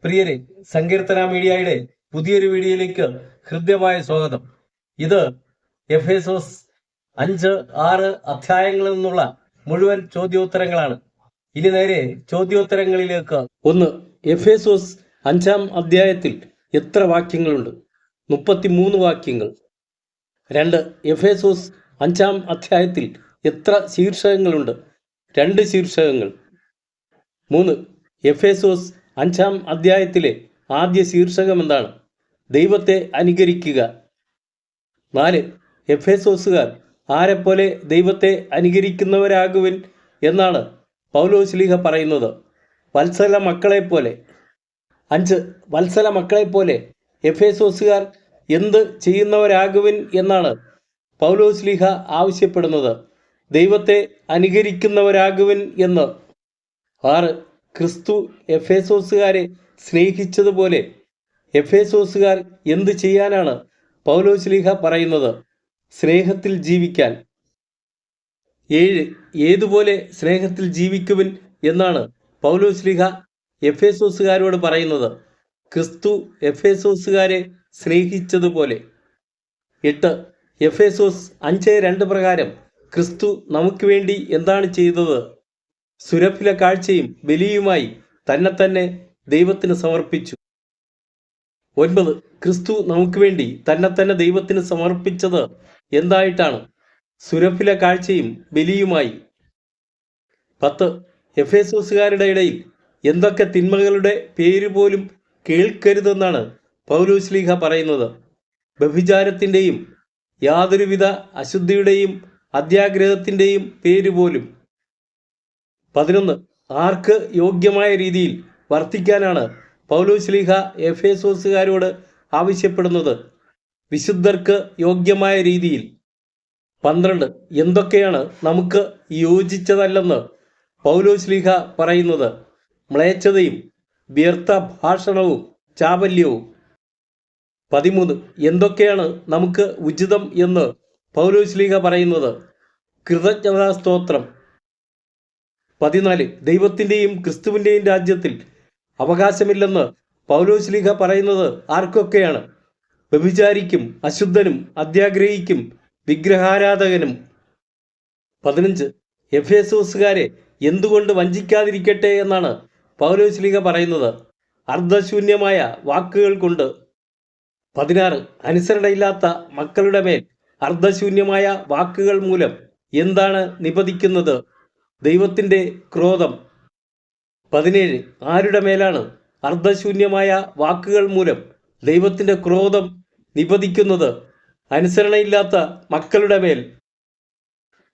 പ്രിയരെ, സങ്കീർത്തന മീഡിയയുടെ പുതിയൊരു വീഡിയോയിലേക്ക് ഹൃദ്യമായ സ്വാഗതം. ഇത് എഫേസോസ് 5-6 അധ്യായങ്ങളിൽ നിന്നുള്ള മുഴുവൻ ചോദ്യോത്തരങ്ങളാണ്. ഇനി നേരെ ചോദ്യോത്തരങ്ങളിലേക്ക്. 1. എഫേസോസ് 5-ാം അധ്യായത്തിൽ എത്ര വാക്യങ്ങളുണ്ട്? 33 വാക്യങ്ങൾ. 2. എഫേസോസ് 5-ാം അധ്യായത്തിൽ എത്ര ശീർഷകങ്ങളുണ്ട്? 2 ശീർഷകങ്ങൾ. 3. എഫേസോസ് 5-ാം അധ്യായത്തിലെ ആദ്യ ശീർഷകം എന്താണ്? ദൈവത്തെ അനുകരിക്കുക. 4. എഫേസോസുകാർ ആരെപ്പോലെ ദൈവത്തെ അനുകരിക്കുന്നവരാകുവിൻ എന്നാണ് പൗലോസ്ലീഹ പറയുന്നത്? വത്സല മക്കളെപ്പോലെ. 5. വത്സല മക്കളെപ്പോലെ എഫേസോസുകാർ എന്ത് ചെയ്യുന്നവരാകുവിൻ എന്നാണ് പൗലോസ്ലീഹ ആവശ്യപ്പെടുന്നത്? ദൈവത്തെ അനുകരിക്കുന്നവരാകുവിൻ എന്ന്. 6. ക്രിസ്തു എഫേസോസുകാരെ സ്നേഹിച്ചതുപോലെ എഫേസോസുകാർ എന്ത് ചെയ്യാനാണ് പൗലോസ്ലീഹ പറയുന്നത്? സ്നേഹത്തിൽ ജീവിക്കാൻ. 7. ഏതുപോലെ സ്നേഹത്തിൽ ജീവിക്കുവിൻ എന്നാണ് പൗലോസ്ലീഹ എഫേസോസുകാരോട് പറയുന്നത്? ക്രിസ്തു എഫേസോസുകാരെ സ്നേഹിച്ചതുപോലെ. 8. എഫേസോസ് 5:2 പ്രകാരം ക്രിസ്തു നമുക്ക് വേണ്ടി എന്താണ് ചെയ്തത്? സുരഭില കാഴ്ചയും ബലിയുമായി തന്നെ ദൈവത്തിന് സമർപ്പിച്ചു. 9. ക്രിസ്തു നമുക്ക് വേണ്ടി തന്നെ ദൈവത്തിന് സമർപ്പിച്ചത് എന്തായിട്ടാണ്? സുരഭില കാഴ്ചയും ബലിയുമായി. 10. എഫേസോസുകാരുടെ ഇടയിൽ എന്തൊക്കെ തിന്മകളുടെ പേര് പോലും കേൾക്കരുതെന്നാണ് പൗലോസ്ലീഹ പറയുന്നത്? വ്യഭിചാരത്തിൻ്റെയും യാതൊരുവിധ അശുദ്ധിയുടെയും അത്യാഗ്രഹത്തിൻ്റെയും പേര് പോലും. 11. ആർക്ക് യോഗ്യമായ രീതിയിൽ വർത്തിക്കാനാണ് പൗലോസ്ലീഹ എഫേസോസുകാരോട് ആവശ്യപ്പെടുന്നത്? വിശുദ്ധർക്ക് യോഗ്യമായ രീതിയിൽ. 12. എന്തൊക്കെയാണ് നമുക്ക് യോജിച്ചതല്ലെന്ന് പൗലോസ്ലീഹ പറയുന്നത്? മ്ലേച്ഛതയും വ്യർത്ഥ ഭാഷണവും ചാബല്യവും. 13. എന്തൊക്കെയാണ് നമുക്ക് ഉചിതം എന്ന് പൗലോസ്ലീഹ പറയുന്നത്? കൃതജ്ഞതാ സ്തോത്രം. 14. ദൈവത്തിൻ്റെയും ക്രിസ്തുവിൻ്റെയും രാജ്യത്തിൽ അവകാശമില്ലെന്ന് പൗലോസ്ലീഹ പറയുന്നത് ആർക്കൊക്കെയാണ്? വ്യഭിചാരിക്കും, അശുദ്ധനും, അത്യാഗ്രഹിക്കും, വിഗ്രഹാരാധകനും. 15. എഫേസോസുകാരെ എന്തുകൊണ്ട് വഞ്ചിക്കാതിരിക്കട്ടെ എന്നാണ് പൗലോസ്ലീഹ പറയുന്നത്? അർദ്ധശൂന്യമായ വാക്കുകൾ കൊണ്ട്. 16. അനുസരണയില്ലാത്ത മക്കളുടെ മേൽ അർദ്ധശൂന്യമായ വാക്കുകൾ മൂലം എന്താണ് നിപതിക്കുന്നത്? ദൈവത്തിൻ്റെ ക്രോധം. 17. ആരുടെ മേലാണ് അർദ്ധശൂന്യമായ വാക്കുകൾ മൂലം ദൈവത്തിൻ്റെ ക്രോധം നിപതിക്കുന്നത്? അനുസരണയില്ലാത്ത മക്കളുടെ മേൽ.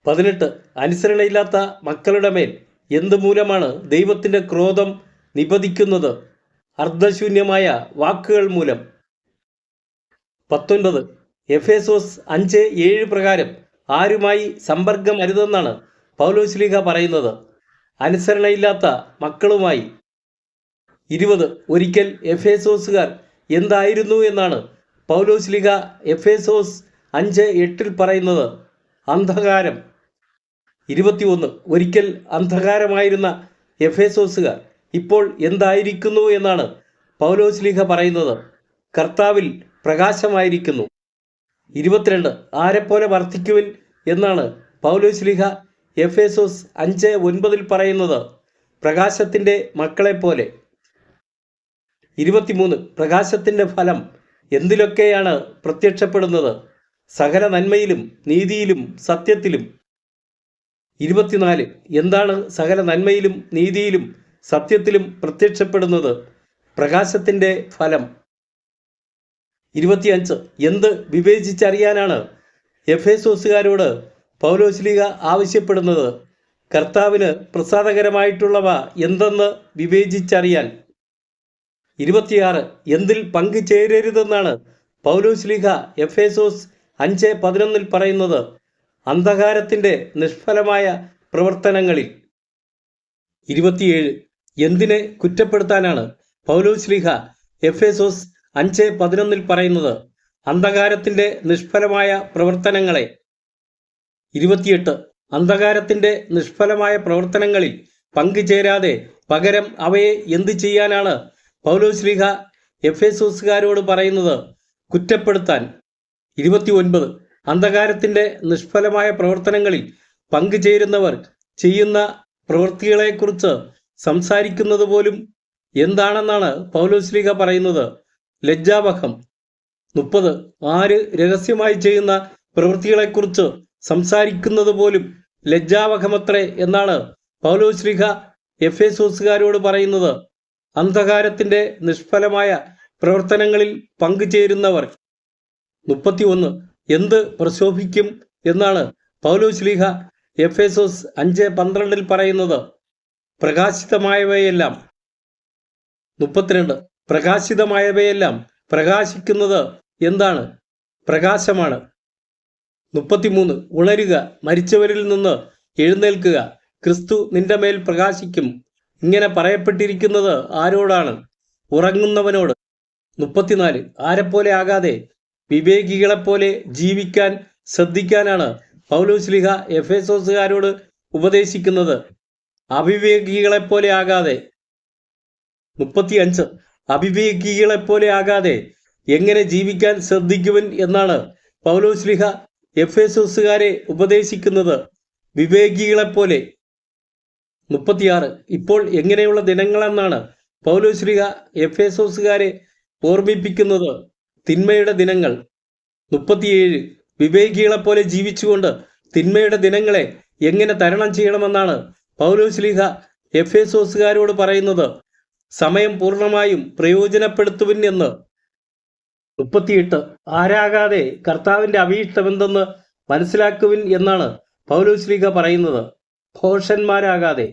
18. അനുസരണയില്ലാത്ത മക്കളുടെ മേൽ എന്ത് മൂലമാണ് ദൈവത്തിൻ്റെ ക്രോധം നിപതിക്കുന്നത്? അർദ്ധശൂന്യമായ വാക്കുകൾ മൂലം. 19. എഫേസോസ് 5:7 പ്രകാരം ആരുമായി സമ്പർക്കം അരുതെന്നാണ് പൗലോസ്ലീഹ പറയുന്നത്? അനുസരണയില്ലാത്ത മക്കളുമായി. 20. ഒരിക്കൽ എഫേസോസുകാർ എന്തായിരുന്നു എന്നാണ് പൗലോസ്ലീഹ എഫേസോസ് 5:8 പറയുന്നത്? അന്ധകാരം. 21. ഒരിക്കൽ അന്ധകാരമായിരുന്ന എഫേസോസുകാർ ഇപ്പോൾ എന്തായിരിക്കുന്നു എന്നാണ് പൗലോസ്ലീഹ പറയുന്നത്? കർത്താവിൽ പ്രകാശമായിരിക്കുന്നു. 22. ആരെപ്പോലെ വർത്തിക്കുവിൻ എന്നാണ് പൗലോസ്ലീഹ എഫേസോസ് 5:9 പറയുന്നത്? പ്രകാശത്തിൻ്റെ മക്കളെപ്പോലെ. 23. പ്രകാശത്തിൻ്റെ ഫലം എന്തിലൊക്കെയാണ് പ്രത്യക്ഷപ്പെടുന്നത്? സകല നന്മയിലും നീതിയിലും സത്യത്തിലും. 24. എന്താണ് സകല നന്മയിലും നീതിയിലും സത്യത്തിലും പ്രത്യക്ഷപ്പെടുന്നത്? പ്രകാശത്തിൻ്റെ ഫലം. 25. എന്ത് വിവേചിച്ചറിയാനാണ് എഫേസോസുകാരോട് പൗലോസ്ലീഹ ആവശ്യപ്പെടുന്നത്? കർത്താവിന് പ്രസാദകരമായിട്ടുള്ളവ എന്തെന്ന് വിവേചിച്ചറിയാൻ. 26. എന്തിൽ പങ്കുചേരരുതെന്നാണ് പൗലോസ്ലീഹ എഫേസോസ് 5:11 പറയുന്നത്? അന്ധകാരത്തിൻ്റെ നിഷ്ഫലമായ പ്രവർത്തനങ്ങളിൽ. 27. എന്തിനെ കുറ്റപ്പെടുത്താനാണ് പൗലോസ്ലീഹ എഫേസോസ് 5:11 പറയുന്നത്? അന്ധകാരത്തിൻ്റെ നിഷ്ഫലമായ പ്രവർത്തനങ്ങളെ. 28. അന്ധകാരത്തിൻ്റെ നിഷ്ഫലമായ പ്രവർത്തനങ്ങളിൽ പങ്കുചേരാതെ പകരം അവയെ എന്തു ചെയ്യാനാണ് പൗലോസ്ലീഹ എഫേസോസുകാരോട് പറയുന്നത് കുറ്റപ്പെടുത്താൻ. 29 അന്ധകാരത്തിൻ്റെ നിഷ്ഫലമായ പ്രവർത്തനങ്ങളിൽ പങ്കുചേരുന്നവർ ചെയ്യുന്ന പ്രവൃത്തികളെക്കുറിച്ച് സംസാരിക്കുന്നത് പോലും എന്താണെന്നാണ് പൗലോസ്ലീഹ പറയുന്നത്? ലജ്ജാവഹം. 30 ആര് രഹസ്യമായി ചെയ്യുന്ന പ്രവൃത്തികളെക്കുറിച്ച് സംസാരിക്കുന്നത് പോലും ലജ്ജാവഹമത്രേ എന്നാണ് പൗലോസ്ലീഹ എഫേസോസുകാരോട് പറയുന്നത്. അന്ധകാരത്തിൻ്റെ നിഷ്ഫലമായ പ്രവർത്തനങ്ങളിൽ പങ്കുചേരുന്നവർ. 31 എന്ത് പ്രശോഭിക്കും എന്നാണ് പൗലോസ്ലീഹ എഫേസോസ് 5:12 പറയുന്നത്? പ്രകാശിതമായവയെല്ലാം. 32 പ്രകാശിതമായവയെല്ലാം പ്രകാശിക്കുന്നത് എന്താണ്? പ്രകാശമാണ്. 33 ഉണരുക, മരിച്ചവരിൽ നിന്ന് എഴുന്നേൽക്കുക, ക്രിസ്തു നിന്റെ മേൽ പ്രകാശിക്കും. ഇങ്ങനെ പറയപ്പെട്ടിരിക്കുന്നത് ആരോടാണ്? ഉറങ്ങുന്നവനോട്. 34 ആരെപ്പോലെ ആകാതെ വിവേകികളെപ്പോലെ ജീവിക്കാൻ ശ്രദ്ധിക്കാനാണ് പൗലോസ്ലീഹ എഫേസോസുകാരോട് ഉപദേശിക്കുന്നത്. അവിവേകികളെപ്പോലെ ആകാതെ. 35 അവിവേകികളെപ്പോലെ ആകാതെ എങ്ങനെ ജീവിക്കാൻ ശ്രദ്ധിക്കുവൻ എന്നാണ് പൗലോസ്ലീഹ എഫേസോസുകാരെ ഉപദേശിക്കുന്നത്? വിവേകികളെപ്പോലെ. 36 ഇപ്പോൾ എങ്ങനെയുള്ള ദിനങ്ങളെന്നാണ് പൗലോസ്ലീഹ എഫേസോസുകാരെ ഓർമ്മിപ്പിക്കുന്നത്? തിന്മയുടെ ദിനങ്ങൾ. 37 വിവേകികളെപ്പോലെ ജീവിച്ചുകൊണ്ട് തിന്മയുടെ ദിനങ്ങളെ എങ്ങനെ തരണം ചെയ്യണമെന്നാണ് പൗലോസ്ലീഹ എഫേസോസുകാരോട് പറയുന്നത്? സമയം പൂർണ്ണമായും പ്രയോജനപ്പെടുത്തുവിൻ എന്ന്. 38 ആരാകാതെ കർത്താവിൻ്റെ അഭീഷ്ടമെന്തെന്ന് മനസ്സിലാക്കുവിൻ എന്നാണ് പൗലോസ്ലീഹ പറയുന്നത്? ഭോഷന്മാരാകാതെ.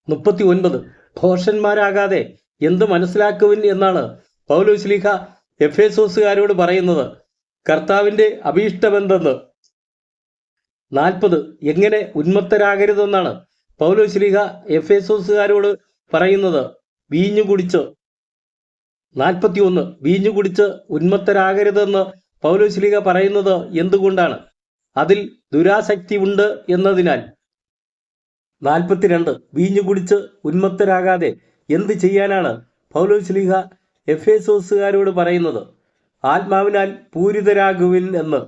39 ഭോഷന്മാരാകാതെ എന്ത് മനസ്സിലാക്കുവിൻ എന്നാണ് പൗലോസ്ലീഹ എഫേസോസുകാരോട് പറയുന്നത്? കർത്താവിൻ്റെ അഭീഷ്ടമെന്തെന്ന്. 40 എങ്ങനെ ഉന്മത്തരാകരുതെന്നാണ് പൗലോസ്ലീഹ എഫേസോസുകാരോട് പറയുന്നത്? വീഞ്ഞു കുടിച്ച്. 41 വീഞ്ഞു കുടിച്ച് ഉന്മത്തരാകരുതെന്ന് പൗലോസ്ലീഹ പറയുന്നത് എന്തുകൊണ്ടാണ്? അതിൽ ദുരാസക്തി ഉണ്ട് എന്നതിനാൽ. 42 വീഞ്ഞു കുടിച്ച് ഉന്മത്തരാകാതെ എന്ത് ചെയ്യാനാണ് പൗലോസ്ലീഹ എഫേസോസുകാരോട് പറയുന്നത്? ആത്മാവിനാൽ പൂരിതരാകുവിൻ എന്ന്.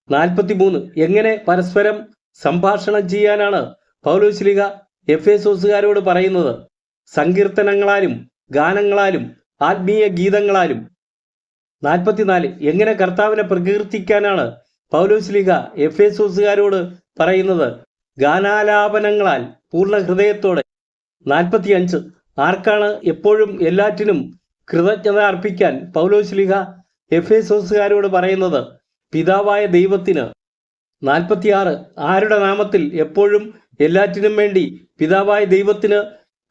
43 എങ്ങനെ പരസ്പരം സംഭാഷണം ചെയ്യാനാണ് പൗലോസ്ലീഹ എഫേസോസുകാരോട് പറയുന്നത്? സങ്കീർത്തനങ്ങളാലും ഗാനങ്ങളാലും ആത്മീയ ഗീതങ്ങളാലും. 44 എങ്ങനെ കർത്താവിനെ പ്രകീർത്തിക്കാനാണ് പൗലോസ്ലീഹ എഫേസോസുകാരോട് പറയുന്നത്? ഗാനാലാപനങ്ങളാൽ പൂർണ്ണ ഹൃദയത്തോടെ. 45 ആർക്കാണ് എപ്പോഴും എല്ലാറ്റിനും കൃതജ്ഞത അർപ്പിക്കാൻ പൗലോസ്ലീഹ എഫേസോസുകാരോട് പറയുന്നത്? പിതാവായ ദൈവത്തിന്. 46 ആരുടെ നാമത്തിൽ എപ്പോഴും എല്ലാറ്റിനും വേണ്ടി പിതാവായ ദൈവത്തിന്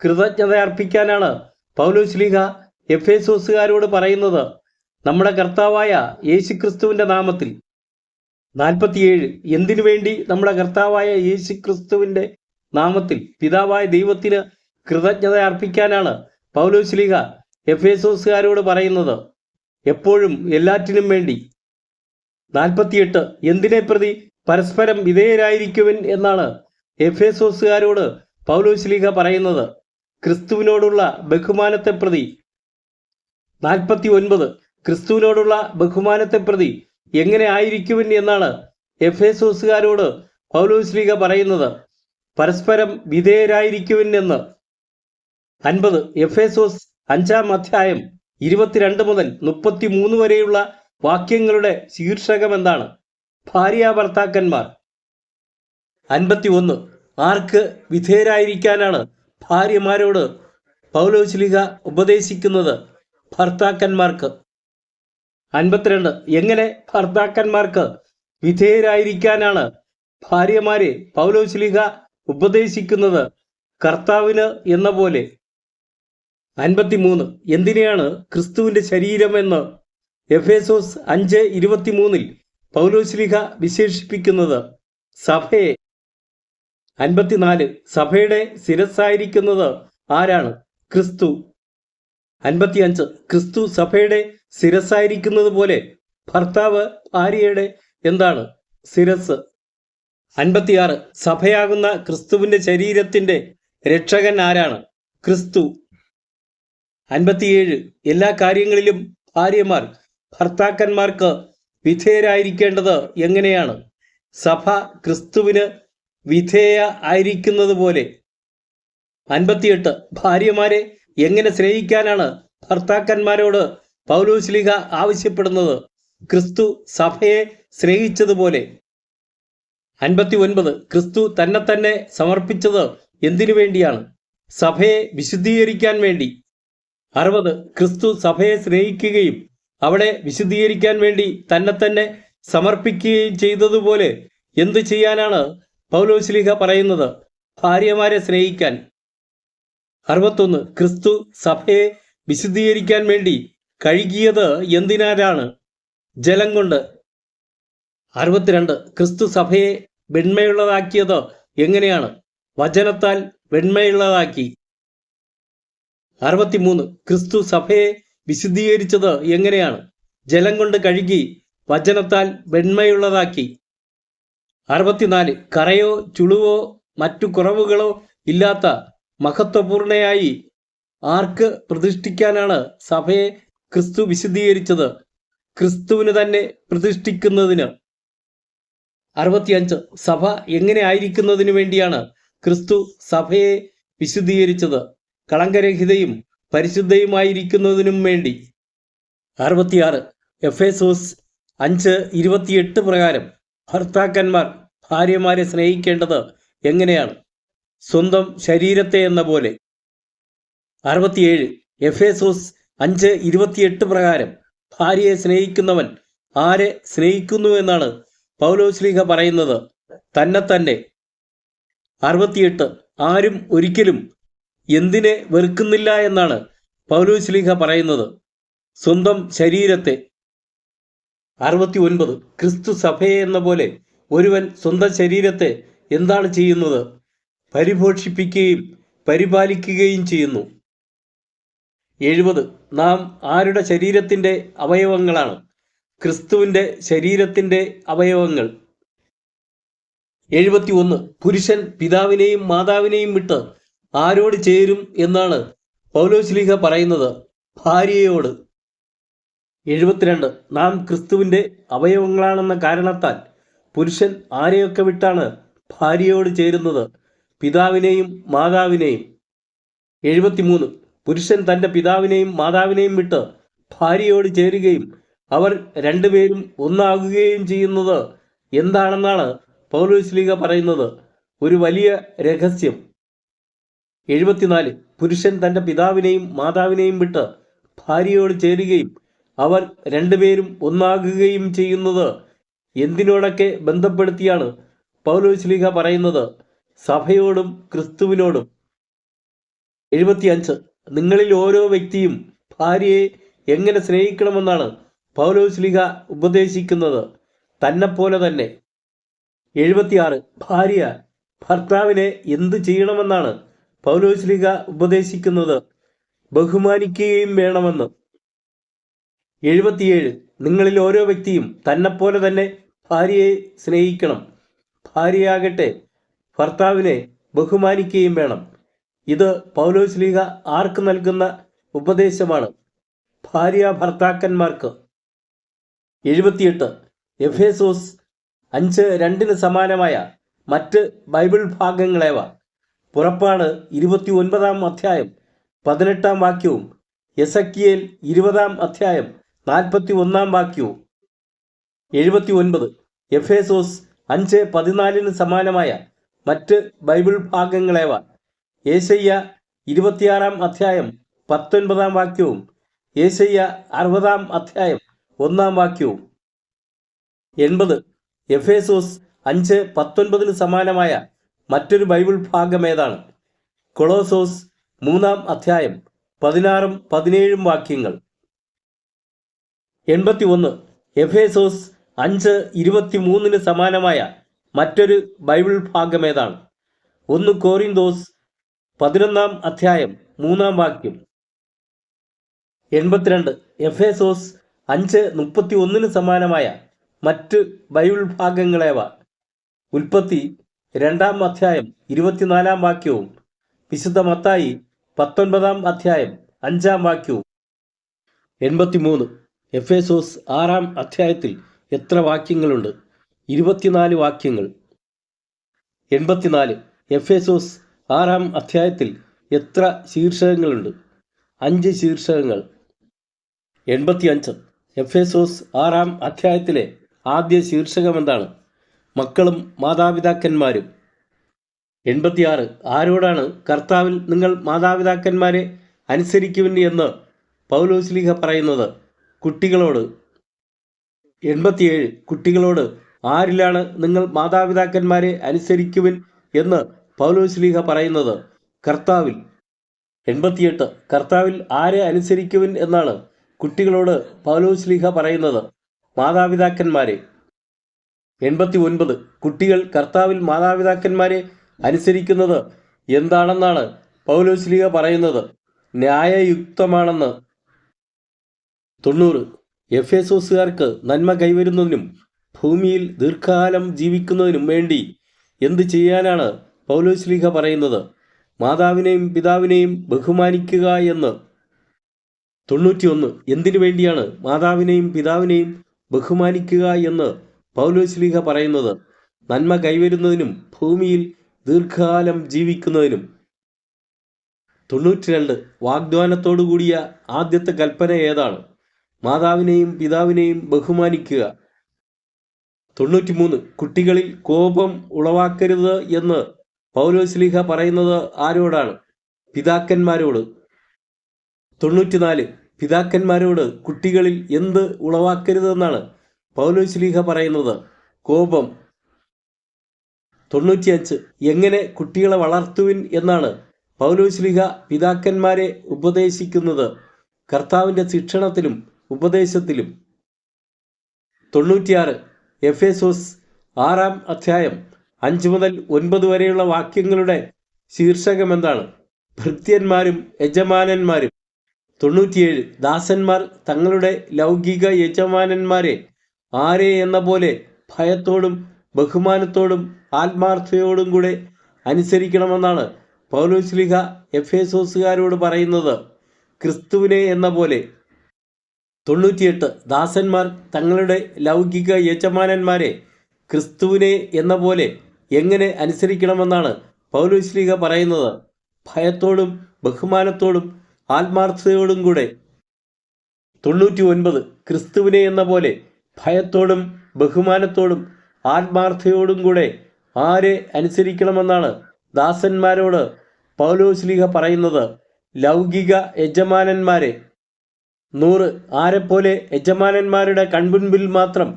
കൃതജ്ഞത അർപ്പിക്കാനാണ് പൗലോസ്ലീഹ എഫേസോസുകാരോട് പറയുന്നത്? നമ്മുടെ കർത്താവായ യേശുക്രിസ്തുവിൻ്റെ നാമത്തിൽ. 47 എന്തിനു വേണ്ടി നമ്മുടെ കർത്താവായ യേശുക്രിസ്തുവിൻ്റെ നാമത്തിൽ പിതാവായ ദൈവത്തിന് കൃതജ്ഞത അർപ്പിക്കാനാണ് പൗലോസ്ലീഹ എഫേസോസുകാരോട് പറയുന്നത്? എപ്പോഴും എല്ലാറ്റിനും വേണ്ടി. 48 എന്തിനെ പ്രതി പരസ്പരം വിധേയരായിരിക്കുവിൻ എന്നാണ് എഫേസോസുകാരോട് പൗലോസ്ലീഹ പറയുന്നത്? ക്രിസ്തുവിനോടുള്ള ബഹുമാനത്തെ പ്രതി. 49 ക്രിസ്തുവിനോടുള്ള ബഹുമാനത്തെ പ്രതി എങ്ങനെ ആയിരിക്കുവിൻ എന്നാണ് എഫേസോസുകാരോട് പൗലോസ്ലീഹ പറയുന്നത്? പരസ്പരം വിധേയരായിരിക്കുവിൻ എന്ന്. 50 എഫേസോസ് 5-ാം അധ്യായം 22 മുതൽ 33 വരെയുള്ള വാക്യങ്ങളുടെ ശീർഷകം എന്താണ്? ഭാര്യാഭർത്താക്കന്മാർ. 51 ആർക്ക് വിധേയരായിരിക്കാനാണ് ഭാര്യമാരോട് പൗലോസ്ലീഹ ഉപദേശിക്കുന്നത്? ഭർത്താക്കന്മാർക്ക്. 52 എങ്ങനെ ഭർത്താക്കന്മാർക്ക് വിധേയരായിരിക്കാനാണ് ഭാര്യമാരെ പൗലോസ്ലീഹ ഉപദേശിക്കുന്നത്? കർത്താവിന് എന്ന പോലെ. 53 എന്തിനെയാണ് ക്രിസ്തുവിൻ്റെ ശരീരമെന്ന് എഫേസോസ് 5:23 പൗലോസ്ലീഹ വിശേഷിപ്പിക്കുന്നത്? സഭയെ. 54 സഭയുടെ ശിരസ്സായിരിക്കുന്നത് ആരാണ്? ക്രിസ്തു. 55 ക്രിസ്തു സഭയുടെ ശിരസ്സായിരിക്കുന്നത് പോലെ ഭർത്താവ് ഭാര്യയുടെ എന്താണ്? ശിരസ്. 56 സഭയാകുന്ന ക്രിസ്തുവിൻ്റെ ശരീരത്തിൻ്റെ രക്ഷകൻ ആരാണ്? ക്രിസ്തു. 57 എല്ലാ കാര്യങ്ങളിലും ഭാര്യമാർ ഭർത്താക്കന്മാർക്ക് വിധേയരായിരിക്കേണ്ടത് എങ്ങനെയാണ്? സഭ ക്രിസ്തുവിന് വിധേയ ആയിരിക്കുന്നത് പോലെ. 58 ഭാര്യമാരെ എങ്ങനെ സ്നേഹിക്കാനാണ് ഭർത്താക്കന്മാരോട് പൗലോസ്ലീഹ ആവശ്യപ്പെടുന്നത്? ക്രിസ്തു സഭയെ സ്നേഹിച്ചതുപോലെ. 59 ക്രിസ്തു തന്നെ സമർപ്പിച്ചത് എന്തിനു വേണ്ടിയാണ്? സഭയെ വിശുദ്ധീകരിക്കാൻ വേണ്ടി. 60 ക്രിസ്തു സഭയെ സ്നേഹിക്കുകയും അവിടെ വിശുദ്ധീകരിക്കാൻ വേണ്ടി തന്നെ സമർപ്പിക്കുകയും ചെയ്തതുപോലെ എന്തു ചെയ്യാനാണ് പൗലോസ്ലീഹ പറയുന്നത്? ഭാര്യമാരെ സ്നേഹിക്കാൻ. 61 ക്രിസ്തു സഭയെ വിശുദ്ധീകരിക്കാൻ വേണ്ടി കഴുകിയത് എന്തിനാലാണ്? ജലം കൊണ്ട്. 62 ക്രിസ്തു സഭയെ വെണ്മയുള്ളതാക്കിയത് എങ്ങനെയാണ്? വചനത്താൽ വെണ്മയുള്ളതാക്കി. 63 ക്രിസ്തു സഭയെ വിശുദ്ധീകരിച്ചത് എങ്ങനെയാണ്? ജലം കൊണ്ട് കഴുകി വചനത്താൽ വെണ്മയുള്ളതാക്കി. 64 കറയോ ചുളിവോ മറ്റു കുറവുകളോ ഇല്ലാത്ത മഹത്വപൂർണയായി ആർക്ക് പ്രതിഷ്ഠിക്കാനാണ് സഭയെ ക്രിസ്തു വിശുദ്ധീകരിച്ചത്? ക്രിസ്തുവിന് തന്നെ പ്രതിഷ്ഠിക്കുന്നതിന്. 65 സഭ എങ്ങനെ ആയിരിക്കുന്നതിനു വേണ്ടിയാണ് ക്രിസ്തു സഭയെ വിശുദ്ധീകരിച്ചത്? കളങ്കരഹിതയും പരിശുദ്ധയുമായിരിക്കുന്നതിനും വേണ്ടി. 66 എഫേസോസ് 5:28 പ്രകാരം ഭർത്താക്കന്മാർ ഭാര്യമാരെ സ്നേഹിക്കേണ്ടത് എങ്ങനെയാണ്? സ്വന്തം ശരീരത്തെ എന്ന പോലെ. 67 എഫേസോസ് 5:28 പ്രകാരം ഭാര്യയെ സ്നേഹിക്കുന്നവൻ ആരെ സ്നേഹിക്കുന്നു എന്നാണ് പൗലോസ്ലീഹ പറയുന്നത്? തന്നെ. 68 ആരും ഒരിക്കലും എന്തിനെ വെറുക്കുന്നില്ല എന്നാണ് പൗലോസ്ലീഹ പറയുന്നത്? സ്വന്തം ശരീരത്തെ. 69 ക്രിസ്തു സഭയെ എന്ന പോലെ ഒരുവൻ സ്വന്തം ശരീരത്തെ എന്താണ് ചെയ്യുന്നത്? പരിപോഷിപ്പിക്കുകയും പരിപാലിക്കുകയും ചെയ്യുന്നു. 70 നാം ആരുടെ ശരീരത്തിൻ്റെ അവയവങ്ങളാണ്? ക്രിസ്തുവിൻ്റെ ശരീരത്തിൻ്റെ അവയവങ്ങൾ. 71 പുരുഷൻ പിതാവിനെയും മാതാവിനെയും വിട്ട് ആരോട് ചേരും എന്നാണ് പൗലോസ്ലീഹ പറയുന്നത്? ഭാര്യയോട്. 72 നാം ക്രിസ്തുവിൻ്റെ അവയവങ്ങളാണെന്ന കാരണത്താൽ പുരുഷൻ ആരെയൊക്കെ വിട്ടാണ് ഭാര്യയോട് ചേരുന്നത്? പിതാവിനെയും മാതാവിനെയും. 73 പുരുഷൻ തൻ്റെ പിതാവിനെയും മാതാവിനെയും വിട്ട് ഭാര്യയോട് ചേരുകയും അവർ രണ്ടുപേരും ഒന്നാകുകയും ചെയ്യുന്നത് എന്താണെന്നാണ് പൗലോസ്ലീഹ പറയുന്നത്? ഒരു വലിയ രഹസ്യം. 74 പുരുഷൻ തൻ്റെ പിതാവിനെയും മാതാവിനെയും വിട്ട് ഭാര്യയോട് ചേരുകയും അവർ രണ്ടുപേരും ഒന്നാകുകയും ചെയ്യുന്നത് എന്തിനോടൊക്കെ ബന്ധപ്പെടുത്തിയാണ് പൗലോസ്ലീഹ പറയുന്നത്? സഭയോടും ക്രിസ്തുവിനോടും. 75 നിങ്ങളിൽ ഓരോ വ്യക്തിയും ഭാര്യയെ എങ്ങനെ സ്നേഹിക്കണമെന്നാണ് പൗലോസ്ലീഹ ഉപദേശിക്കുന്നത്? തന്നെപ്പോലെ തന്നെ. 76 ഭാര്യ ഭർത്താവിനെ എന്ത് ചെയ്യണമെന്നാണ് പൗലോസ്ലീഹ ഉപദേശിക്കുന്നത്? ബഹുമാനിക്കുകയും വേണമെന്ന്. 77 നിങ്ങളിൽ ഓരോ വ്യക്തിയും തന്നെപ്പോലെ തന്നെ ഭാര്യയെ സ്നേഹിക്കണം. ഭാര്യയാകട്ടെ ഭർത്താവിനെ ബഹുമാനിക്കുകയും വേണം. ഇത് പൗലോസ്ലീഹ ആർക്ക് നൽകുന്ന ഉപദേശമാണ്? ഭാര്യ ഭർത്താക്കന്മാർക്ക്. 78 എഫേസോസ് 5:2 സമാനമായ മറ്റ് ബൈബിൾ ഭാഗങ്ങളേവ? പുറപ്പാട് 29 അധ്യായം 18 വാക്യവും എസക്കിയേൽ 20 അധ്യായം 41 വാക്യവും. 79 എഫേസോസ് 5:14 സമാനമായ മറ്റ് ബൈബിൾ ഭാഗങ്ങളേവ? യേശയ്യ 26 അധ്യായം 19 വാക്യവും യേശയ്യ 60 അധ്യായം 1 വാക്യവും. 80 എഫേസോസ് 5:19 സമാനമായ മറ്റൊരു ബൈബിൾ ഭാഗം ഏതാണ്? കൊളോസോസ് 3 അധ്യായം 16-17 വാക്യങ്ങൾ. 81 എഫേസോസ് 5:23 സമാനമായ മറ്റൊരു ബൈബിൾ ഭാഗം ഏതാണ്? 1 കോരിന്തോസ് 11 അധ്യായം 3 വാക്യം. 82 എഫേസോസ് 5:31 സമാനമായ മറ്റ് ബൈബിൾ ഭാഗങ്ങളേവ? ഉൽപ്പത്തി 2 അധ്യായം 24 വാക്യവും വിശുദ്ധ മത്തായി 19 അധ്യായം 5-ാം വാക്യവും. 83. എഫേസോസ് 6-ാം അധ്യായത്തിൽ എത്ര വാക്യങ്ങളുണ്ട്? 24 വാക്യങ്ങൾ. 84. എഫേസോസ് 6-ാം അധ്യായത്തിൽ എത്ര ശീർഷകങ്ങളുണ്ട്? 5 ശീർഷകങ്ങൾ. 85. എഫേസോസ് 6-ാം അധ്യായത്തിലെ ആദ്യ ശീർഷകം എന്താണ്? മക്കളും മാതാപിതാക്കന്മാരും. 86. ആരോടാണ് കർത്താവിൽ നിങ്ങൾ മാതാപിതാക്കന്മാരെ അനുസരിക്കുവിൻ എന്ന് പൗലോസ്ലീഹ പറയുന്നത്? കുട്ടികളോട്. 87. കുട്ടികളോട് ആരിലാണ് നിങ്ങൾ മാതാപിതാക്കന്മാരെ അനുസരിക്കുവിൻ എന്ന് പൗലോസ്ലീഹ പറയുന്നത്? കർത്താവിൽ. 88. കർത്താവിൽ ആരെ അനുസരിക്കുവിൻ എന്നാണ് കുട്ടികളോട് പൗലോസ്ലീഹ പറയുന്നത്? മാതാപിതാക്കന്മാരെ. 89. കുട്ടികൾ കർത്താവിൽ മാതാപിതാക്കന്മാരെ അനുസരിക്കുന്നത് എന്താണെന്നാണ് പൗലോസ്ലീഹ പറയുന്നത്? ന്യായയുക്തമാണെന്ന്. 90. എഫേസോസുകാർക്ക് നന്മ കൈവരുന്നതിനും ഭൂമിയിൽ ദീർഘകാലം ജീവിക്കുന്നതിനും വേണ്ടി എന്ത് ചെയ്യാനാണ് പൗലോസ്ലീഹ പറയുന്നത്? മാതാവിനെയും പിതാവിനെയും ബഹുമാനിക്കുക എന്ന്. 91. എന്തിനു വേണ്ടിയാണ് മാതാവിനെയും പിതാവിനെയും ബഹുമാനിക്കുക എന്ന് പൗലോസ്ലീഹ പറയുന്നത്? നന്മ കൈവരുന്നതിനും ഭൂമിയിൽ ദീർഘകാലം ജീവിക്കുന്നതിനും. 92. വാഗ്ദാനത്തോടു കൂടിയ ആദ്യത്തെ കൽപ്പന ഏതാണ്? മാതാവിനെയും പിതാവിനെയും ബഹുമാനിക്കുക. 93. കുട്ടികളിൽ കോപം ഉളവാക്കരുത് എന്ന് പൗലോസ്ലീഹ പറയുന്നത് ആരോടാണ്? പിതാക്കന്മാരോട്. 94. പിതാക്കന്മാരോട് കുട്ടികളിൽ എന്ത് ഉളവാക്കരുതെന്നാണ് പൗലോസ്ലീഹ പറയുന്നത്? കോപം. 95. എങ്ങനെ കുട്ടികളെ വളർത്തുവിൻ എന്നാണ് പൗലോസ്ലീഹ പിതാക്കന്മാരെ ഉപദേശിക്കുന്നത്? കർത്താവിൻ്റെ ശിക്ഷണത്തിലും ഉപദേശത്തിലും. 96. എഫേസോസ് 6-ാം അധ്യായം 5 മുതൽ 9 വരെയുള്ള വാക്യങ്ങളുടെ ശീർഷകം എന്താണ്? ഭൃത്യന്മാരും യജമാനന്മാരും. 97. ദാസന്മാർ തങ്ങളുടെ ലൗകിക യജമാനന്മാരെ ആരെ എന്ന പോലെ ഭയത്തോടും ബഹുമാനത്തോടും ആത്മാർത്ഥതയോടും കൂടെ അനുസരിക്കണമെന്നാണ് പൗലോസ്ലീഹ എഫേസോസുകാരോട് പറയുന്നത്? ക്രിസ്തുവിനെ എന്ന പോലെ. 98. ദാസന്മാർ തങ്ങളുടെ ലൗകിക യജമാനന്മാരെ ക്രിസ്തുവിനെ എന്ന പോലെ എങ്ങനെ അനുസരിക്കണമെന്നാണ് പൗലോസ്ലീഹ പറയുന്നത്? ഭയത്തോടും ബഹുമാനത്തോടും ആത്മാർത്ഥതയോടും കൂടെ. 99. ക്രിസ്തുവിനെ എന്ന പോലെ ഭയത്തോടും ബഹുമാനത്തോടും ആത്മാർത്ഥതയോടും കൂടെ ആരെ അനുസരിക്കണമെന്നാണ് ദാസന്മാരോട് പൗലോസ്ലീഹ പറയുന്നത്? ലൗകിക യജമാനന്മാരെ. 100. ആരെപ്പോലെ യജമാനന്മാരുടെ കൺമുൻപിൽ മാത്രം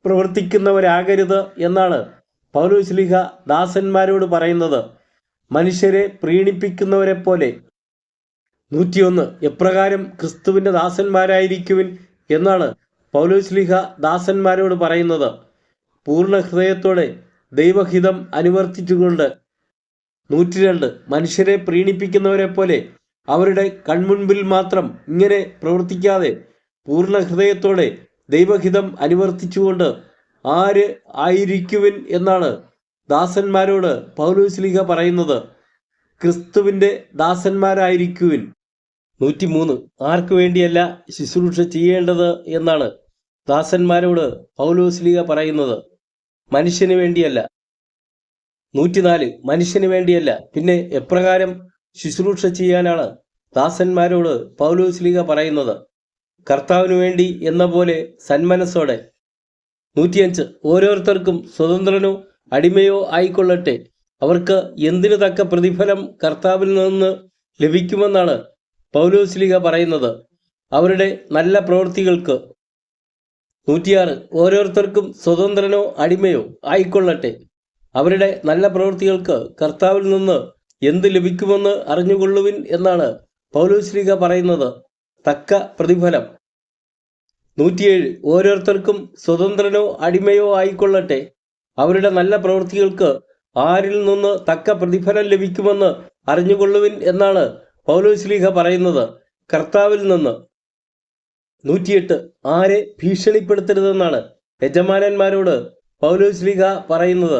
പ്രവർത്തിക്കുന്നവരാകരുത് എന്നാണ് പൗലോസ്ലീഹ ദാസന്മാരോട് പറയുന്നത്? മനുഷ്യരെ പ്രീണിപ്പിക്കുന്നവരെ പോലെ. 101. എപ്രകാരം ക്രിസ്തുവിൻ്റെ ദാസന്മാരായിരിക്കുവിൻ എന്നാണ് പൗലോസ്ലീഹ ദാസന്മാരോട് പറയുന്നത്? പൂർണ്ണ ഹൃദയത്തോടെ ദൈവഹിതം അനുവർത്തിച്ചുകൊണ്ട്. 102. മനുഷ്യരെ പ്രീണിപ്പിക്കുന്നവരെ പോലെ അവരുടെ കൺമുൻപിൽ മാത്രം ഇങ്ങനെ പ്രവർത്തിക്കാതെ പൂർണ്ണ ഹൃദയത്തോടെ ദൈവഹിതം അനുവർത്തിച്ചുകൊണ്ട് ആര് ആയിരിക്കുവിൻ എന്നാണ് ദാസന്മാരോട് പൗലോസ്ലീഹ പറയുന്നത്? ക്രിസ്തുവിൻ്റെ ദാസന്മാരായിരിക്കുവിൻ. 103. ആർക്കു വേണ്ടിയല്ല ശുശ്രൂഷ ചെയ്യേണ്ടത് എന്നാണ് ദാസന്മാരോട് പൗലോസ്ലീഹ പറയുന്നത്? മനുഷ്യന് വേണ്ടിയല്ല. 104. മനുഷ്യന് വേണ്ടിയല്ല പിന്നെ എപ്രകാരം ശുശ്രൂഷ ചെയ്യാനാണ് ദാസന്മാരോട് പൗലോസ്ലീഹ പറയുന്നത്? കർത്താവിനു വേണ്ടി എന്ന പോലെ സന്മനസ്സോടെ. 105. ഓരോരുത്തർക്കും സ്വതന്ത്രനോ അടിമയോ ആയിക്കൊള്ളട്ടെ, അവർക്ക് എന്തിനു തക്ക പ്രതിഫലം കർത്താവിൽ നിന്ന് ലഭിക്കുമെന്നാണ് പൗലോസ്ലീഹ പറയുന്നത്? അവരുടെ നല്ല പ്രവൃത്തികൾക്ക്. 106. ഓരോരുത്തർക്കും സ്വതന്ത്രനോ അടിമയോ ആയിക്കൊള്ളട്ടെ, അവരുടെ നല്ല പ്രവൃത്തികൾക്ക് കർത്താവിൽ നിന്ന് എന്ത് ലഭിക്കുമെന്ന് അറിഞ്ഞുകൊള്ളുവിൻ എന്നാണ് പൗലോസ്ലീഹ പറയുന്നത്? തക്ക പ്രതിഫലം. 107. ഓരോരുത്തർക്കും സ്വതന്ത്രനോ അടിമയോ ആയിക്കൊള്ളട്ടെ, അവരുടെ നല്ല പ്രവൃത്തികൾക്ക് ആരിൽ നിന്ന് തക്ക പ്രതിഫലം ലഭിക്കുമെന്ന് അറിഞ്ഞുകൊള്ളുവിൻ എന്നാണ് പൗലോസ്ലീഹ പറയുന്നത്? കർത്താവിൽ നിന്ന്. 108. ആരെ ഭീഷണിപ്പെടുത്തരുതെന്നാണ് യജമാനന്മാരോട് പൗലോസ്ലീഹ പറയുന്നത്?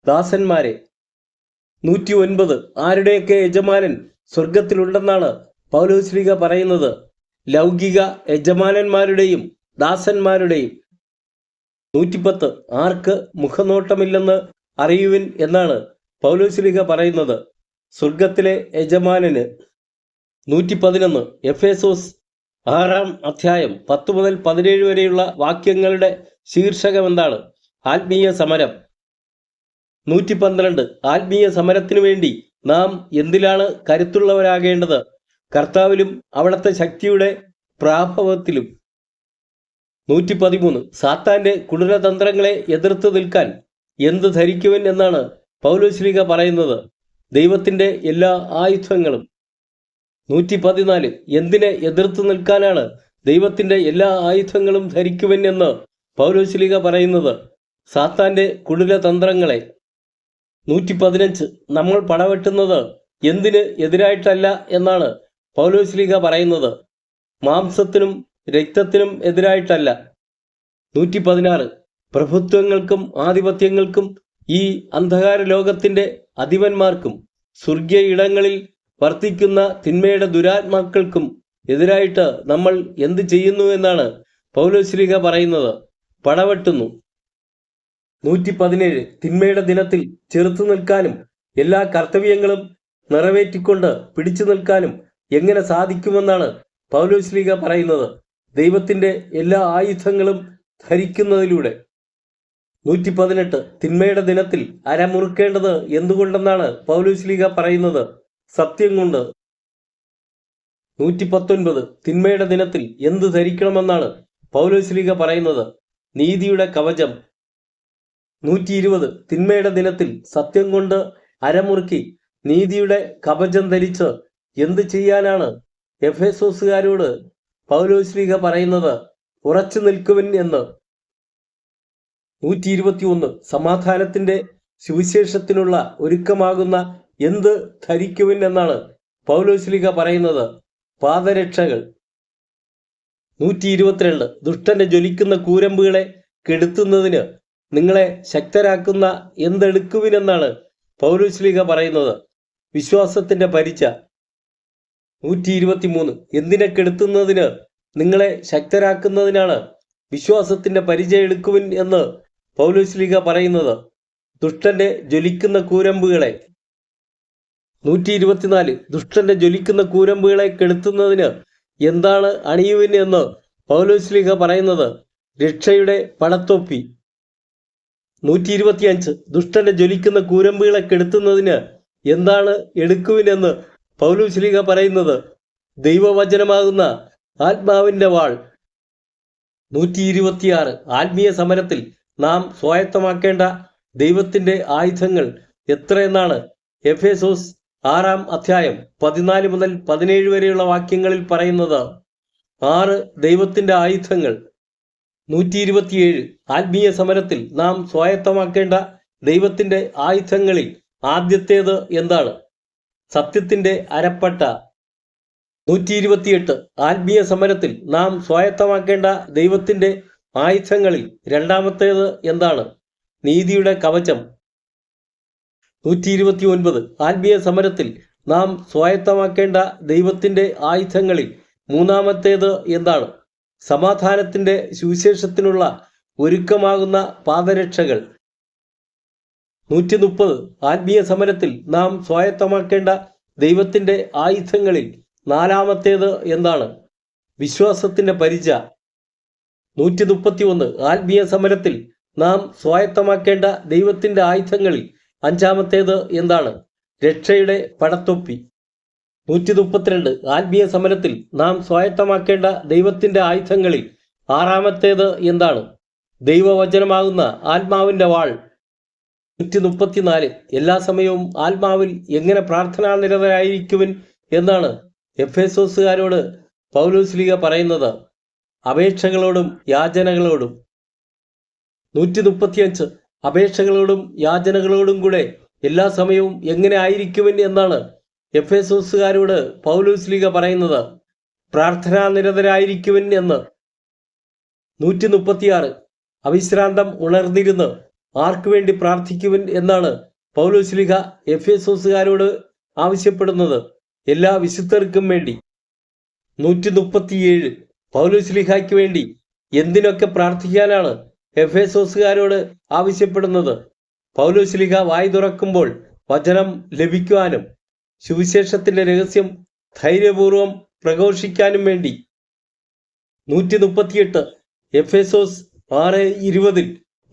ദാസന്മാരെ. 109. ആരുടെയൊക്കെ യജമാനൻ സ്വർഗത്തിലുണ്ടെന്നാണ് പൗലോസ്ലീഹ പറയുന്നത് ലൗകിക യജമാനന്മാരുടെയും ദാസന്മാരുടെയും 110 ആർക്ക് മുഖനോട്ടമില്ലെന്ന് അറിയുവിൻ എന്നാണ് പൗലോസ്ലീഹ പറയുന്നത്. സ്വർഗത്തിലെ യജമാനന് 111 എഫേസോസ് 6-ാം അധ്യായം 10 മുതൽ 17 വരെയുള്ള വാക്യങ്ങളുടെ ശീർഷകം എന്താണ്? ആത്മീയ സമരം. 112 ആത്മീയ സമരത്തിനു വേണ്ടി നാം എന്തിലാണ് കരുത്തുള്ളവരാകേണ്ടത്? കർത്താവിലും അവിടുത്തെ ശക്തിയുടെ പ്രാഭവത്തിലും. 113 സാത്താന്റെ കുടിലതന്ത്രങ്ങളെ എതിർത്ത് നിൽക്കാൻ എന്ത് ധരിക്കുവൻ എന്നാണ് പൗലോസ്ലീഹ പറയുന്നത്? ദൈവത്തിന്റെ എല്ലാ ആയുധങ്ങളും. 114 എന്തിനെ എതിർത്ത് നിൽക്കാനാണ് ദൈവത്തിന്റെ എല്ലാ ആയുധങ്ങളും ധരിക്കുവൻ എന്ന് പൗലോസ്ലീഹ പറയുന്നത്? സാത്താന്റെ കുടിലതന്ത്രങ്ങളെ. 115 നമ്മൾ പടവെട്ടുന്നത് എന്തിന് എതിരായിട്ടല്ല എന്നാണ് പൗലോസ്ലീഹ പറയുന്നത്? മാംസത്തിനും രക്തത്തിനും എതിരായിട്ടല്ല. 116 പ്രഭുത്വങ്ങൾക്കും ആധിപത്യങ്ങൾക്കും ഈ അന്ധകാര ലോകത്തിന്റെ അധിപന്മാർക്കും സ്വർഗീയ ഇടങ്ങളിൽ വർത്തിക്കുന്ന തിന്മയുടെ ദുരാത്മാക്കൾക്കും എതിരായിട്ട് നമ്മൾ എന്ത് ചെയ്യുന്നു എന്നാണ് പൗലോസ്ലീഹ പറയുന്നത്? പടവെട്ടുന്നു. 117 തിന്മയുടെ ദിനത്തിൽ ചെറുത്തു നിൽക്കാനും എല്ലാ കർത്തവ്യങ്ങളും നിറവേറ്റിക്കൊണ്ട് പിടിച്ചു നിൽക്കാനും എങ്ങനെ സാധിക്കുമെന്നാണ് പൗലോസ്ലീഹ പറയുന്നത്? ദൈവത്തിന്റെ എല്ലാ ആയുധങ്ങളും ധരിക്കുന്നതിലൂടെ. 118 തിന്മയുടെ ദിനത്തിൽ അരമുറുക്കേണ്ടത് എന്തുകൊണ്ടെന്നാണ് പൗലോസ്ലീഹ പറയുന്നത്? സത്യം കൊണ്ട്. 119 തിന്മയുടെ ദിനത്തിൽ എന്ത് ധരിക്കണമെന്നാണ് പൗലോസ്ലീഹ പറയുന്നത്? നീതിയുടെ കവചം. 120 തിന്മയുടെ ദിനത്തിൽ സത്യം കൊണ്ട് അരമുറുക്കി നീതിയുടെ കവചം ധരിച്ച് എന്ത് ചെയ്യാനാണ് എഫേസോസുകാരോട് പൗലോസ്ലീഹ പറയുന്നത്? ഉറച്ചു നിൽക്കുവിൻ എന്ന്. 121 സമാധാനത്തിന്റെ സുവിശേഷത്തിനുള്ള ഒരുക്കമാകുന്ന എന്ത് ധരിക്കുവിൻ എന്നാണ് പൗലോസ്ലീഹ പറയുന്നത്? പാദരക്ഷകൾ. 122 ദുഷ്ടന്റെ ജ്വലിക്കുന്ന കൂരമ്പുകളെ കെടുത്തുന്നതിന് നിങ്ങളെ ശക്തരാക്കുന്ന എന്തെടുക്കുവിനെന്നാണ് പൗലോസ്ലീഹ പറയുന്നത്? വിശ്വാസത്തിന്റെ പരിച. 123 എന്തിനെ കെടുത്തുന്നതിന് നിങ്ങളെ ശക്തരാക്കുന്നതിനാണ് വിശ്വാസത്തിന്റെ പരിചയം എടുക്കുവിൻ എന്ന് പൗലോസ്ലീഹ പറയുന്നത്? ദുഷ്ടന്റെ ജ്വലിക്കുന്ന കൂരമ്പുകളെ. 124 ദുഷ്ടന്റെ ജ്വലിക്കുന്ന കൂരമ്പുകളെ കെടുത്തുന്നതിന് എന്താണ് അണിയുവിൻ എന്ന് പൗലോസ്ലീഹ പറയുന്നത്? രക്ഷയുടെ പടത്തൊപ്പി. 125 ദുഷ്ടന്റെ ജ്വലിക്കുന്ന കൂരമ്പുകളെ കെടുത്തുന്നതിന് എന്താണ് എടുക്കുവിനെന്ന് പൗലോസ്ലീഹ പറയുന്നത്? ദൈവവചനമാകുന്ന ആത്മാവിന്റെ വാൾ. 126 ആത്മീയ സമരത്തിൽ നാം സ്വായത്തമാക്കേണ്ട ദൈവത്തിന്റെ ആയുധങ്ങൾ എത്രയെന്നാണ് എഫേസോസ് 6-ാം അധ്യായം 14 മുതൽ 17 വരെയുള്ള വാക്യങ്ങളിൽ പറയുന്നത്? 6 ദൈവത്തിന്റെ ആയുധങ്ങൾ. 127 ആത്മീയ സമരത്തിൽ നാം സ്വായത്തമാക്കേണ്ട ദൈവത്തിന്റെ ആയുധങ്ങളിൽ ആദ്യത്തേത് എന്താണ്? സത്യത്തിന്റെ അരപ്പട്ട. 128 ആത്മീയ സമരത്തിൽ നാം സ്വായത്തമാക്കേണ്ട ദൈവത്തിന്റെ ആയുധങ്ങളിൽ രണ്ടാമത്തേത് എന്താണ്? നീതിയുടെ കവചം. 129 ആത്മീയ സമരത്തിൽ നാം സ്വായത്തമാക്കേണ്ട ദൈവത്തിന്റെ ആയുധങ്ങളിൽ മൂന്നാമത്തേത് എന്താണ്? സമാധാനത്തിന്റെ സുവിശേഷത്തിനുള്ള ഒരുക്കമാകുന്ന പാദരക്ഷകൾ. 130 ആത്മീയ സമരത്തിൽ നാം സ്വായത്തമാക്കേണ്ട ദൈവത്തിന്റെ ആയുധങ്ങളിൽ നാലാമത്തേത് എന്താണ്? വിശ്വാസത്തിന്റെ പരിച. 131 ആത്മീയ സമരത്തിൽ നാം സ്വായത്തമാക്കേണ്ട ദൈവത്തിന്റെ ആയുധങ്ങളിൽ അഞ്ചാമത്തേത് എന്താണ്? രക്ഷയുടെ പടത്തൊപ്പി. 132 ആത്മീയ സമരത്തിൽ നാം സ്വായത്തമാക്കേണ്ട ദൈവത്തിന്റെ ആയുധങ്ങളിൽ ആറാമത്തേത് എന്താണ്? ദൈവവചനമാകുന്ന ആത്മാവിന്റെ വാൾ. 134 എല്ലാ സമയവും ആത്മാവിൽ എങ്ങനെ പ്രാർത്ഥനാ നിരതരായിരിക്കുവിൻ എന്നാണ് എഫേസോസുകാരോട് പൗലോസ്ലീഹ പറയുന്നത്? അപേക്ഷകളോടും യാചനകളോടും. 135 അപേക്ഷകളോടും യാചനകളോടും കൂടെ എല്ലാ സമയവും എങ്ങനെ ആയിരിക്കുവിൻ എന്നാണ് എഫേസോസുകാരോട് പൗലോസ്ലീഹ പറയുന്നത്? പ്രാർത്ഥനാ നിരതരായിരിക്കുവിൻ എന്ന്. 136 അവിശ്രാന്തം ഉണർന്നിരുന്ന് ആർക്കു വേണ്ടി പ്രാർത്ഥിക്കുവിൻ എന്നാണ് പൗലോസ്ലീഹ എഫേസോസുകാരോട് ആവശ്യപ്പെടുന്നത്? എല്ലാ വിശുദ്ധർക്കും വേണ്ടി. 137 പൗലോസ്ലീഹായ്ക്ക് വേണ്ടി എന്തിനൊക്കെ പ്രാർത്ഥിക്കാനാണ് എഫേസോസുകാരോട് ആവശ്യപ്പെടുന്നത്? പൗലോസ്ലീഹ വായി തുറക്കുമ്പോൾ വചനം ലഭിക്കുവാനും സുവിശേഷത്തിന്റെ രഹസ്യം ധൈര്യപൂർവം പ്രഘോഷിക്കാനും വേണ്ടി. 138 എഫേസോസ് 6:20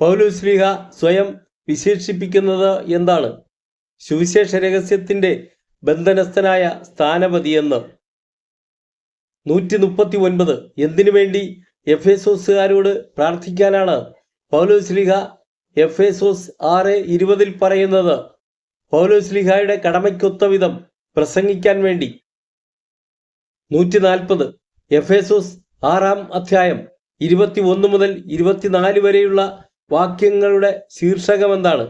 പൗലോസ്ലീഹ സ്വയം വിശേഷിപ്പിക്കുന്നത് എന്താണ്? സുവിശേഷ രഹസ്യത്തിന്റെ ബന്ധനസ്ഥനായ സ്ഥാനപതിയെന്ന്. 139 എന്തിനു വേണ്ടി എഫേസോസുകാരോട് പ്രാർത്ഥിക്കാനാണ് പൗലോസ്ലീഹ എഫേസോസ് 6:20 പറയുന്നത്? പൗലോസ്ലീഹായുടെ കടമയ്ക്കൊത്ത വിധം പ്രസംഗിക്കാൻ വേണ്ടി. 140 എഫേസോസ് 6-ാം അധ്യായം 21 മുതൽ 24 വരെയുള്ള വാക്യങ്ങളുടെ ശീർഷകമെന്താണ്?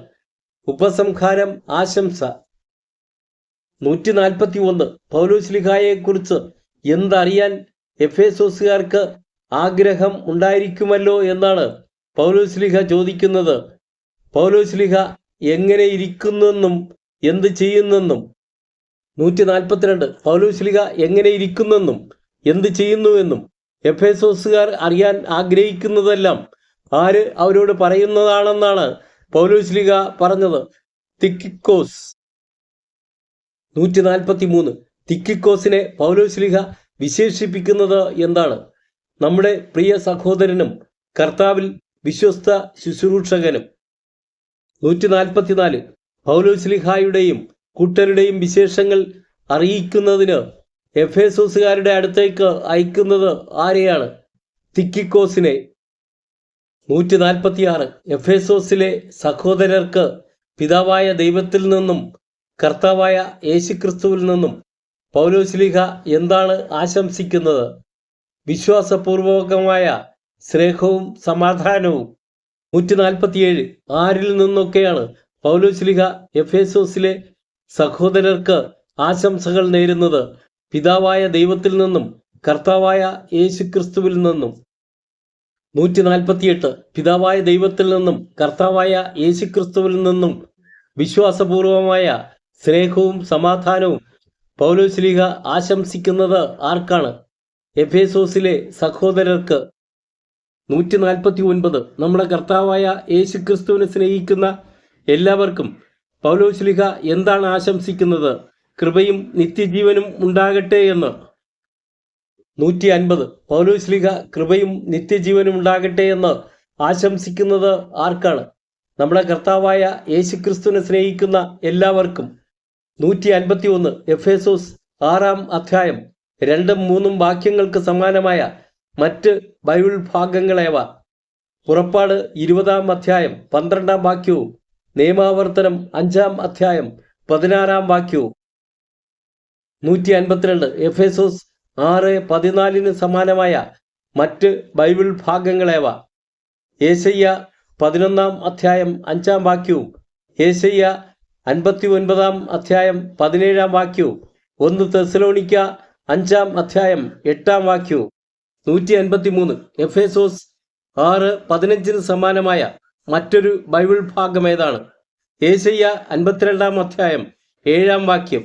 ഉപസംഹാരം, ആശംസ. 141 പൗലോസ്ലീഹായെക്കുറിച്ച് എന്തറിയാൻ എഫേസോസുകാർക്ക് ആഗ്രഹം ഉണ്ടായിരിക്കുമല്ലോ എന്നാണ് പൗലോസ്ലീഹ ചോദിക്കുന്നത്. പൗലോസ്ലീഹ എങ്ങനെ ഇരിക്കുന്നെന്നും എന്ത് ചെയ്യുന്നെന്നും. 142 പൗലോസ്ലീഹ എങ്ങനെ ഇരിക്കുന്നെന്നും എന്ത് ചെയ്യുന്നുവെന്നും എഫേസോസുകാർ അറിയാൻ ആഗ്രഹിക്കുന്നതെല്ലാം ആര് അവരോട് പറയുന്നതാണെന്നാണ് പൗലോസ്ലീഹ പറഞ്ഞത്? തിക്കിക്കോസ്. 143 തിക്കിക്കോസിനെ പൗലോസ്ലീഹ വിശേഷിപ്പിക്കുന്നത് എന്താണ്? നമ്മുടെ പ്രിയ സഹോദരനും കർത്താവിൽ വിശ്വസ്ത ശുശ്രൂഷകനും. 144 പൗലോസ്ലീഹായുടെയും കൂട്ടരുടെയും വിശേഷങ്ങൾ അറിയിക്കുന്നതിന് എഫേസോസുകാരുടെ അടുത്തേക്ക് അയക്കുന്നത് ആരെയാണ്? തിക്കിക്കോസിനെ. 146 എഫേസോസിലെ സഹോദരർക്ക് പിതാവായ ദൈവത്തിൽ നിന്നും കർത്താവായ യേശുക്രിസ്തുവിൽ നിന്നും പൗലോസ്ലീഹ എന്താണ് ആശംസിക്കുന്നത്? വിശ്വാസപൂർവകമായ സ്നേഹവും സമാധാനവും. 147 ആരിൽ നിന്നൊക്കെയാണ് പൗലോസ്ലീഹ എഫേസോസിലെ സഹോദരർക്ക് ആശംസകൾ നേരുന്നത്? പിതാവായ ദൈവത്തിൽ നിന്നും കർത്താവായ യേശുക്രിസ്തുവിൽ നിന്നും. 148 പിതാവായ ദൈവത്തിൽ നിന്നും കർത്താവായ യേശുക്രിസ്തുവിൽ നിന്നും വിശ്വാസപൂർവമായ സ്നേഹവും സമാധാനവും പൗലോസ്ലീഹ ആശംസിക്കുന്നത് ആർക്കാണ്? എഫേസോസിലെ സഹോദരർക്ക്. 149 നമ്മുടെ കർത്താവായ യേശുക്രിസ്തുവിനെ സ്നേഹിക്കുന്ന എല്ലാവർക്കും പൗലോസ്ലീഹ എന്താണ് ആശംസിക്കുന്നത്? കൃപയും നിത്യജീവനും ഉണ്ടാകട്ടെ എന്ന്. 150 പൗലോസ്ലീഹ കൃപയും നിത്യജീവനും ഉണ്ടാകട്ടെ എന്ന് ആശംസിക്കുന്നത് ആർക്കാണ്? നമ്മുടെ കർത്താവായ യേശുക്രിസ്തുവിനെ സ്നേഹിക്കുന്ന എല്ലാവർക്കും. 151 എഫേസോസ് 6-ാം അധ്യായം 2-3 വാക്യങ്ങൾക്ക് സമാനമായ മറ്റ് ബൈബിൾ ഭാഗങ്ങളേവ? പുറപ്പാട് 20-ാം അധ്യായം 12-ാം വാക്യവും നിയമാവർത്തനം 5-ാം അധ്യായം 16-ാം വാക്യവും. 152 എഫേസോസ് 6:14 സമാനമായ മറ്റ് ബൈബിൾ ഭാഗങ്ങളേവ? യേശയ്യ 11-ാം അധ്യായം 5-ാം വാക്യവും യേശയ്യ 59-ാം അധ്യായം 17-ാം വാക്യവും 1 തെസ്സലോനിക്ക 5-ാം അധ്യായം 8-ാം വാക്യവും. 153 എഫേസോസ് 6:15 സമാനമായ മറ്റൊരു ബൈബിൾ ഭാഗം ഏതാണ്? യേശയ്യ 52-ാം അധ്യായം 7-ാം വാക്യം.